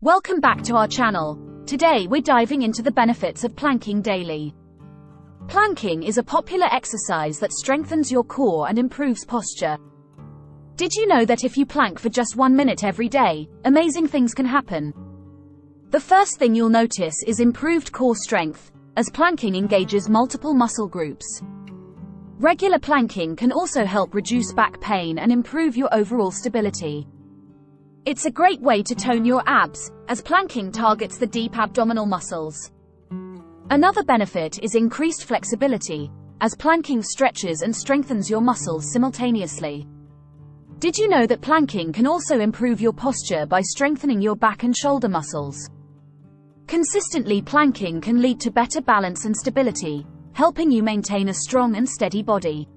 Welcome back to our channel. Today we're diving into the benefits of planking daily. Planking is a popular exercise that strengthens your core and improves posture. Did you know that if you plank for just 1 minute every day, amazing things can happen? The first thing you'll notice is improved core strength, as planking engages multiple muscle groups. Regular planking can also help reduce back pain and improve your overall stability. It's a great way to tone your abs, as planking targets the deep abdominal muscles. Another benefit is increased flexibility, as planking stretches and strengthens your muscles simultaneously. Did you know that planking can also improve your posture by strengthening your back and shoulder muscles? Consistently planking can lead to better balance and stability, helping you maintain a strong and steady body.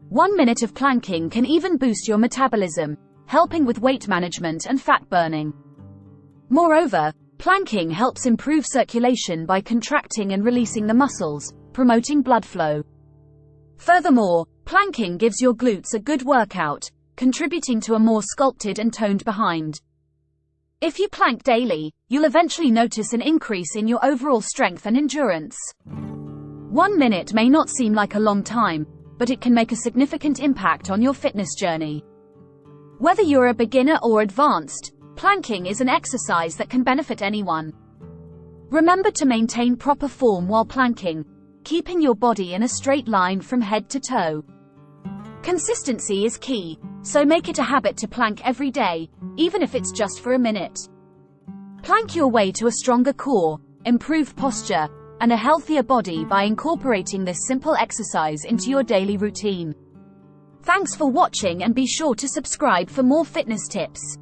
1 minute of planking can even boost your metabolism, helping with weight management and fat burning. Moreover, planking helps improve circulation by contracting and releasing the muscles, promoting blood flow. Furthermore, planking gives your glutes a good workout, contributing to a more sculpted and toned behind. If you plank daily, you'll eventually notice an increase in your overall strength and endurance. 1 minute may not seem like a long time, but it can make a significant impact on your fitness journey. Whether you're a beginner or advanced, planking is an exercise that can benefit anyone. Remember to maintain proper form while planking, keeping your body in a straight line from head to toe. Consistency is key, so make it a habit to plank every day, even if it's just for a minute. Plank your way to a stronger core, improved posture, and a healthier body by incorporating this simple exercise into your daily routine. Thanks for watching, and be sure to subscribe for more fitness tips.